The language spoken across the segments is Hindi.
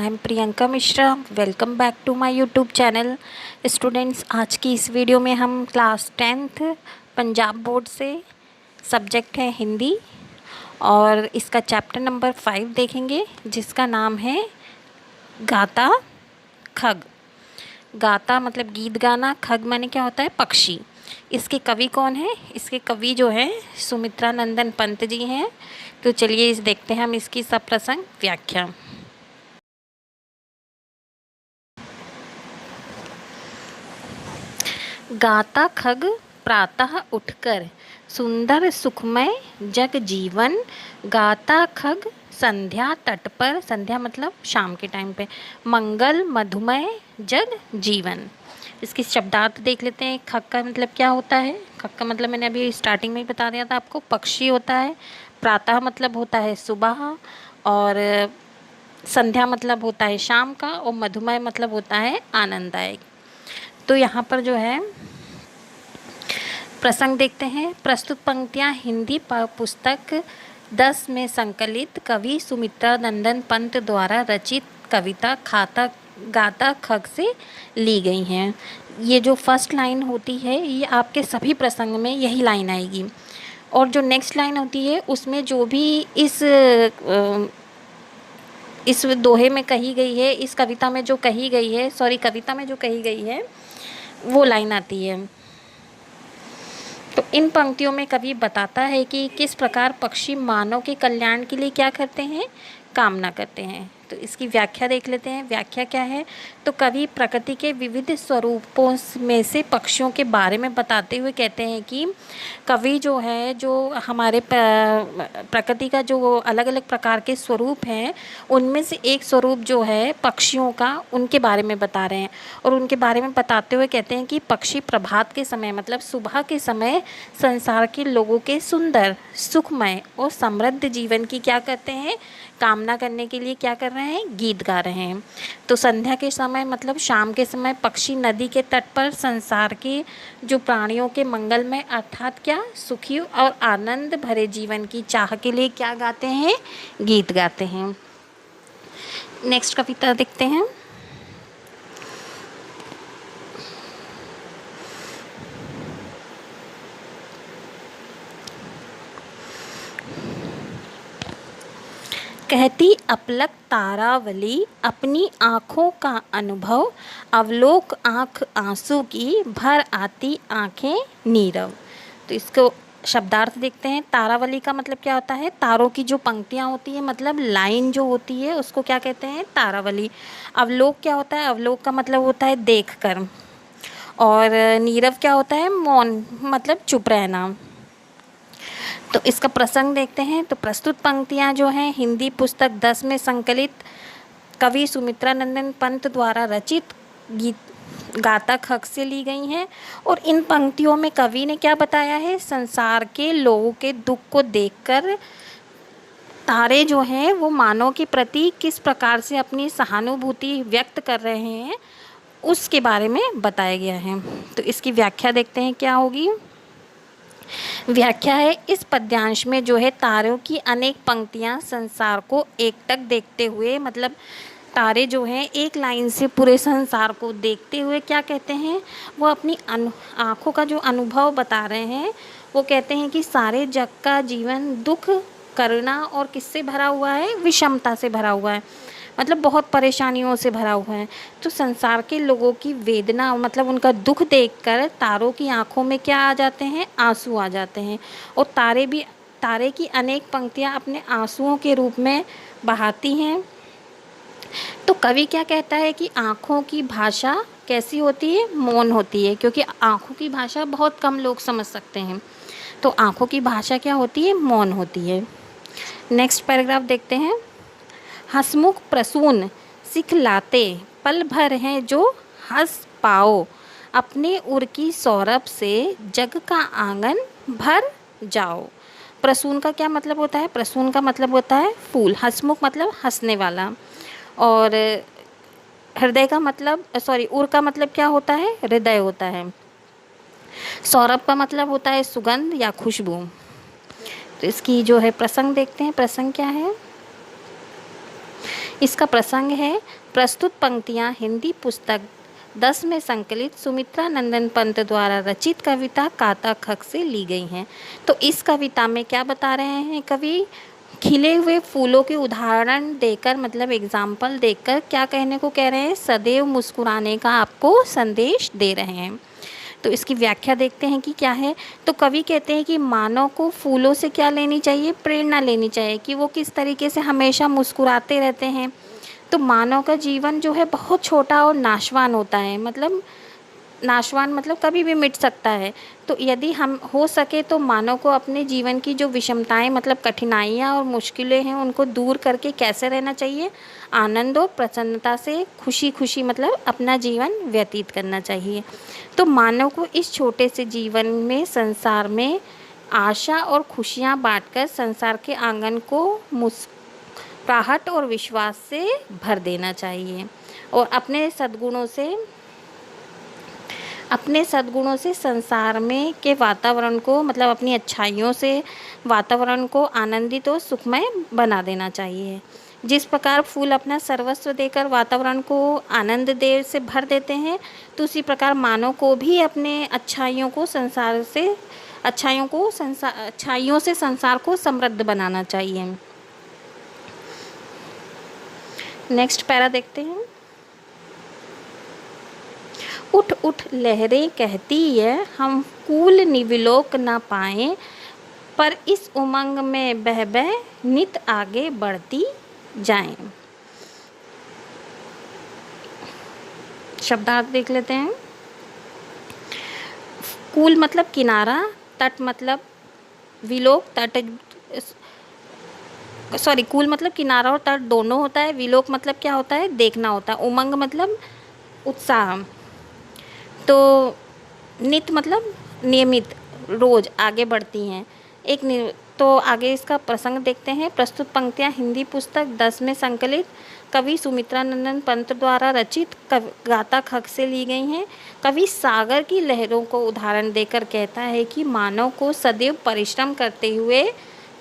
I am Priyanka Mishra. Welcome back to my YouTube channel. Students, आज की इस वीडियो में हम क्लास 10th पंजाब बोर्ड से सब्जेक्ट है हिंदी और इसका चैप्टर नंबर 5 देखेंगे, जिसका नाम है गाता खग। गाता मतलब गीत गाना, खग माने क्या होता है, पक्षी। इसके कवि कौन है? इसके कवि जो है सुमित्रा नंदन पंत जी हैं। तो चलिए इस देखते हैं हम इसकी सप्रसंग व्याख्या। गाता खग प्रातः उठकर सुंदर सुखमय जग जीवन, गाता खग संध्या तट पर, संध्या मतलब शाम के टाइम पे, मंगल मधुमय जग जीवन। इसकी शब्दार्थ देख लेते हैं। खग का मतलब क्या होता है? खग का मतलब मैंने अभी स्टार्टिंग में ही बता दिया था आपको, पक्षी होता है। प्रातः मतलब होता है सुबह, और संध्या मतलब होता है शाम का, और मधुमय मतलब होता है आनंददायक। तो यहाँ पर जो है प्रसंग देखते हैं। प्रस्तुत पंक्तियाँ हिंदी पुस्तक 10 में संकलित कवि सुमित्रा नंदन पंत द्वारा रचित कविता गाता खग से ली गई हैं। ये जो फर्स्ट लाइन होती है ये आपके सभी प्रसंग में यही लाइन आएगी, और जो नेक्स्ट लाइन होती है उसमें जो भी इस दोहे में कही गई है, इस कविता में जो कही गई है, कविता में जो कही गई है वो लाइन आती है। तो इन पंक्तियों में कवि बताता है कि किस प्रकार पक्षी मानव के कल्याण के लिए क्या करते हैं, कामना करते हैं। तो इसकी व्याख्या देख लेते हैं। व्याख्या क्या है? तो कवि प्रकृति के विविध स्वरूपों में से पक्षियों के बारे में बताते हुए कहते हैं कि कवि जो है, जो हमारे प्रकृति का जो अलग अलग प्रकार के स्वरूप हैं, उनमें से एक स्वरूप जो है पक्षियों का, उनके बारे में बता रहे हैं। और उनके बारे में बताते हुए कहते हैं कि पक्षी प्रभात के समय मतलब सुबह के समय संसार के लोगों के सुंदर सुखमय और समृद्ध जीवन की क्या करते हैं, कामना करने के लिए क्या कर रहे हैं, गीत गा रहे हैं। तो संध्या के समय मतलब शाम के समय पक्षी नदी के तट पर संसार के जो प्राणियों के मंगल में अर्थात क्या, सुखी और आनंद भरे जीवन की चाह के लिए क्या गाते हैं, गीत गाते हैं। नेक्स्ट कविता देखते हैं। कहती अपलक तारावली अपनी आँखों का अनुभव, अवलोक आँख आंसू की भर आती आँखें नीरव। तो इसको शब्दार्थ देखते हैं। तारावली का मतलब क्या होता है? तारों की जो पंक्तियाँ होती है, मतलब लाइन जो होती है, उसको क्या कहते हैं, तारावली। अवलोक क्या होता है? अवलोक का मतलब होता है देख कर। और नीरव क्या होता है? मौन मतलब चुप रहना। तो इसका प्रसंग देखते हैं। तो प्रस्तुत पंक्तियाँ जो हैं हिंदी पुस्तक 10 में संकलित कवि सुमित्रा नंदन पंत द्वारा रचित गीत गाता खग से ली गई हैं। और इन पंक्तियों में कवि ने क्या बताया है, संसार के लोगों के दुख को देखकर तारे जो हैं वो मानव के प्रति किस प्रकार से अपनी सहानुभूति व्यक्त कर रहे हैं, उसके बारे में बताया गया है। तो इसकी व्याख्या देखते हैं क्या होगी। व्याख्या है, इस पद्यांश में जो है तारों की अनेक पंक्तियां संसार को एकटक देखते हुए, मतलब तारे जो हैं एक लाइन से पूरे संसार को देखते हुए क्या कहते हैं, वो अपनी आँखों का जो अनुभव बता रहे हैं। वो कहते हैं कि सारे जग का जीवन दुख, करुणा और किससे भरा हुआ है, विषमता से भरा हुआ है, मतलब बहुत परेशानियों से भरा हुआ है। तो संसार के लोगों की वेदना मतलब उनका दुख देखकर तारों की आंखों में क्या आ जाते हैं, आंसू आ जाते हैं। और तारे की अनेक पंक्तियां अपने आंसुओं के रूप में बहाती हैं। तो कवि क्या कहता है कि आँखों की भाषा कैसी होती है, मौन होती है, क्योंकि आँखों की भाषा बहुत कम लोग समझ सकते हैं। तो आँखों की भाषा क्या होती है, मौन होती है। नेक्स्ट पैराग्राफ देखते हैं। हंसमुख प्रसून सिखलाते पल भर हैं जो हंस पाओ, अपने उर की सौरभ से जग का आंगन भर जाओ। प्रसून का क्या मतलब होता है? प्रसून का मतलब होता है फूल। हंसमुख मतलब हंसने वाला, और हृदय का मतलब उर का मतलब क्या होता है, हृदय होता है। सौरभ का मतलब होता है सुगंध या खुशबू। तो इसकी जो है प्रसंग देखते हैं। प्रसंग क्या है? इसका प्रसंग है, प्रस्तुत पंक्तियाँ हिंदी पुस्तक 10 में संकलित सुमित्रा नंदन पंत द्वारा रचित कविता काता खक से ली गई हैं। तो इस कविता में क्या बता रहे हैं कवि, खिले हुए फूलों के उदाहरण देकर, मतलब एग्जाम्पल देकर क्या कहने को कह रहे हैं, सदैव मुस्कुराने का आपको संदेश दे रहे हैं। तो इसकी व्याख्या देखते हैं कि क्या है। तो कवि कहते हैं कि मानव को फूलों से क्या लेनी चाहिए, प्रेरणा लेनी चाहिए कि वो किस तरीके से हमेशा मुस्कुराते रहते हैं। तो मानव का जीवन जो है बहुत छोटा और नाशवान होता है, मतलब नाशवान मतलब कभी भी मिट सकता है। तो यदि हम हो सके तो मानव को अपने जीवन की जो विषमताएं, मतलब कठिनाइयाँ और मुश्किलें हैं, उनको दूर करके कैसे रहना चाहिए, आनंद और प्रसन्नता से खुशी खुशी मतलब अपना जीवन व्यतीत करना चाहिए। तो मानव को इस छोटे से जीवन में संसार में आशा और खुशियाँ बांटकर संसार के आंगन को मुस्कुराहट और विश्वास से भर देना चाहिए और अपने सद्गुणों से संसार में के वातावरण को, मतलब अपनी अच्छाइयों से वातावरण को आनंदित और सुखमय बना देना चाहिए। जिस प्रकार फूल अपना सर्वस्व देकर वातावरण को आनंद देव से भर देते हैं, तो उसी प्रकार मानव को भी अपने अच्छाइयों से संसार को समृद्ध बनाना चाहिए। नेक्स्ट पैरा देखते हैं। उठ उठ लहरें कहती है, हम कूल निविलोक न पाएं, पर इस उमंग में बह बह नित आगे बढ़ती जाएं। शब्दार्थ देख लेते हैं। कूल मतलब किनारा, तट मतलब विलोक, कूल मतलब किनारा और तट दोनों होता है। विलोक मतलब क्या होता है, देखना होता है। उमंग मतलब उत्साह। तो नित मतलब नियमित, रोज आगे बढ़ती हैं। तो आगे इसका प्रसंग देखते हैं। प्रस्तुत पंक्तियाँ हिंदी पुस्तक 10 में संकलित कवि सुमित्रा नंदन पंत द्वारा रचित गाथा खक से ली गई हैं। कवि सागर की लहरों को उदाहरण देकर कहता है कि मानव को सदैव परिश्रम करते हुए,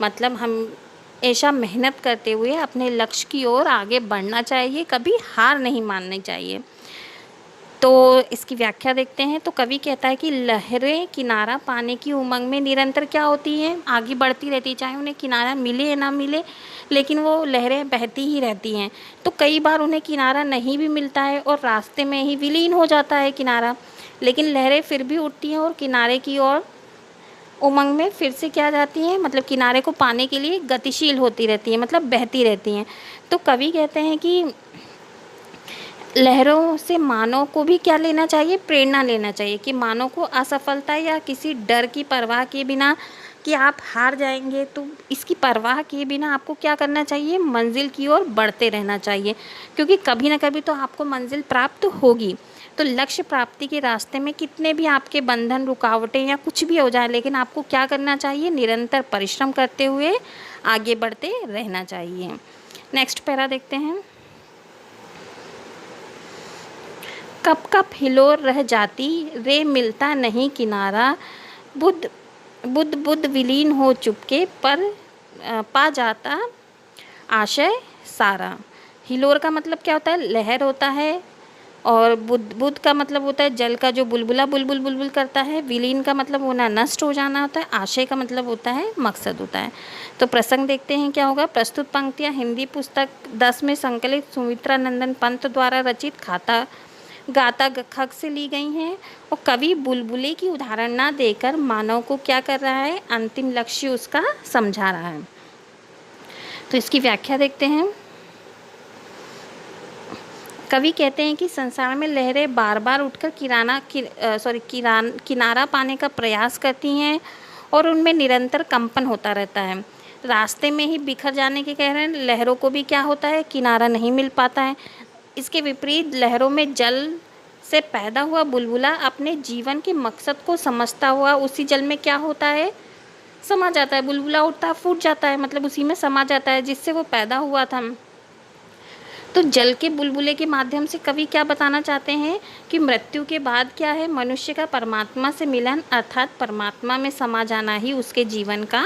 मतलब हमेशा मेहनत करते हुए अपने लक्ष्य की ओर आगे बढ़ना चाहिए, कभी हार नहीं माननी चाहिए। तो इसकी व्याख्या देखते हैं। तो कवि कहता है कि लहरें किनारा पाने की उमंग में निरंतर क्या होती हैं, आगे बढ़ती रहती, चाहे उन्हें किनारा मिले या ना मिले, लेकिन वो लहरें बहती ही रहती हैं। तो कई बार उन्हें किनारा नहीं भी मिलता है और रास्ते में ही विलीन हो जाता है किनारा, लेकिन लहरें फिर भी उठती हैं और किनारे की ओर उमंग में फिर से क्या जाती हैं, मतलब किनारे को पाने के लिए गतिशील होती रहती हैं, मतलब बहती रहती हैं। तो कवि कहते हैं कि लहरों से मानव को भी क्या लेना चाहिए, प्रेरणा लेना चाहिए कि मानव को असफलता या किसी डर की परवाह किए बिना कि आप हार जाएंगे, तो इसकी परवाह किए बिना आपको क्या करना चाहिए, मंजिल की ओर बढ़ते रहना चाहिए, क्योंकि कभी ना कभी तो आपको मंजिल प्राप्त होगी। तो लक्ष्य प्राप्ति के रास्ते में कितने भी आपके बंधन, रुकावटें या कुछ भी हो जाए, लेकिन आपको क्या करना चाहिए, निरंतर परिश्रम करते हुए आगे बढ़ते रहना चाहिए। नेक्स्ट पैरा देखते हैं। कप कप हिलोर रह जाती रे मिलता नहीं किनारा, बुद्ध बुद्ध बुद्ध विलीन हो चुपके पर पा जाता आशय सारा। हिलोर का मतलब क्या होता है, लहर होता है, और बुद्ध बुद्ध का मतलब होता है जल का जो बुलबुला बुलबुल बुलबुल करता है। विलीन का मतलब होना, नष्ट हो जाना होता है। आशय का मतलब होता है मकसद होता है। तो प्रसंग देखते हैं क्या होगा। प्रस्तुत पंक्तियाँ हिंदी पुस्तक 10 में संकलित सुमित्रा नंदन पंत द्वारा रचित गाथा खक से ली गई हैं और कवि बुलबुले की उदाहरण ना देकर मानव को क्या कर रहा है, अंतिम लक्ष्य उसका समझा रहा है। तो इसकी व्याख्या देखते हैं। कवि कहते हैं कि संसार में लहरें बार बार उठकर किनारा पाने का प्रयास करती हैं और उनमें निरंतर कंपन होता रहता है। रास्ते में ही बिखर जाने के कारण लहरों को भी क्या होता है, किनारा नहीं मिल पाता है। इसके विपरीत लहरों में जल से पैदा हुआ बुलबुला अपने जीवन के मकसद को समझता हुआ उसी जल में क्या होता है, समा जाता है। बुलबुला उठता है, फूट जाता है, मतलब उसी में समा जाता है जिससे वो पैदा हुआ था। तो जल के बुलबुले के माध्यम से कवि क्या बताना चाहते हैं कि मृत्यु के बाद क्या है, मनुष्य का परमात्मा से मिलन, अर्थात परमात्मा में समा जाना ही उसके जीवन का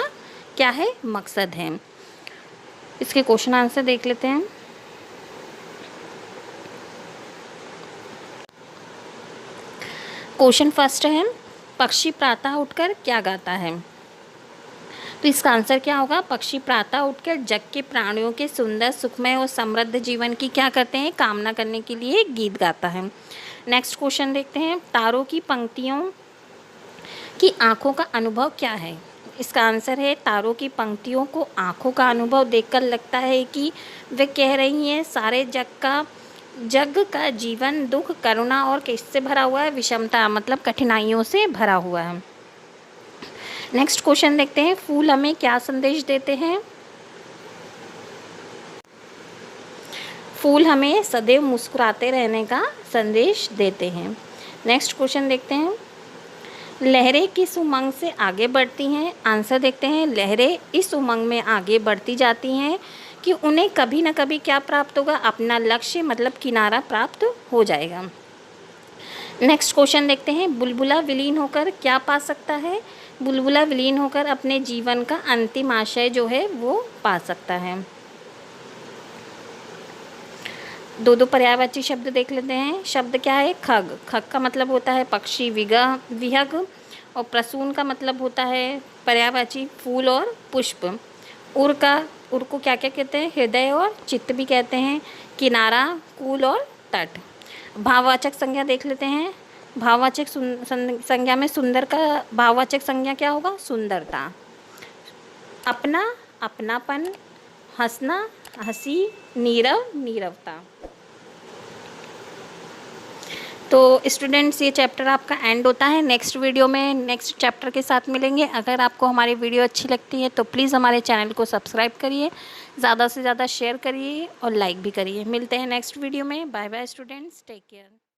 क्या है, मकसद है। इसके क्वेश्चन आंसर देख लेते हैं। क्वेश्चन फर्स्ट है, पक्षी प्रातः उठकर क्या गाता है? तो इसका आंसर क्या होगा? पक्षी प्रातः उठकर जग के प्राणियों के सुंदर, सुखमय और समृद्ध जीवन की क्या करते हैं? कामना करने के लिए गीत गाता है। नेक्स्ट क्वेश्चन देखते हैं, तारों की पंक्तियों की आँखों का अनुभव क्या है? इसका आंसर है, तारों की पंक्तियों को आँखों का अनुभव देखकर लगता है कि वे कह रही हैं सारे जग का जीवन दुख, करुणा और किससे भरा हुआ है? विषमता, मतलब कठिनाइयों से भरा हुआ है। नेक्स्ट क्वेश्चन देखते हैं, फूल हमें क्या संदेश देते हैं? फूल हमें सदैव मुस्कुराते रहने का संदेश देते हैं। नेक्स्ट क्वेश्चन देखते हैं, लहरें किस उमंग से आगे बढ़ती हैं? आंसर देखते हैं, लहरें इस उमंग में आगे बढ़ती जाती हैं कि उन्हें कभी ना कभी क्या प्राप्त होगा? अपना लक्ष्य मतलब किनारा प्राप्त हो जाएगा। नेक्स्ट क्वेश्चन देखते हैं, बुलबुला विलीन होकर क्या पा सकता है? बुलबुला विलीन होकर अपने जीवन का अंतिम आशय जो है वो पा सकता है। दो पर्यायवाची शब्द देख लेते हैं। शब्द क्या है? खग। खग का मतलब होता है पक्षी, विहग, और प्रसून का मतलब होता है पर्यायवाची फूल और पुष्प। उर को क्या क्या कहते हैं? हृदय और चित्त भी कहते हैं। किनारा, कूल और तट। भाववाचक संज्ञा देख लेते हैं। भाववाचक संज्ञा में सुंदर का भाववाचक संज्ञा क्या होगा? सुंदरता। अपना, अपनापन। हंसना, हंसी। नीरव, नीरवता। तो स्टूडेंट्स, ये चैप्टर आपका एंड होता है। नेक्स्ट वीडियो में नेक्स्ट चैप्टर के साथ मिलेंगे। अगर आपको हमारी वीडियो अच्छी लगती है तो प्लीज़ हमारे चैनल को सब्सक्राइब करिए, ज़्यादा से ज़्यादा शेयर करिए और लाइक भी करिए। मिलते हैं नेक्स्ट वीडियो में। Bye bye students, take care.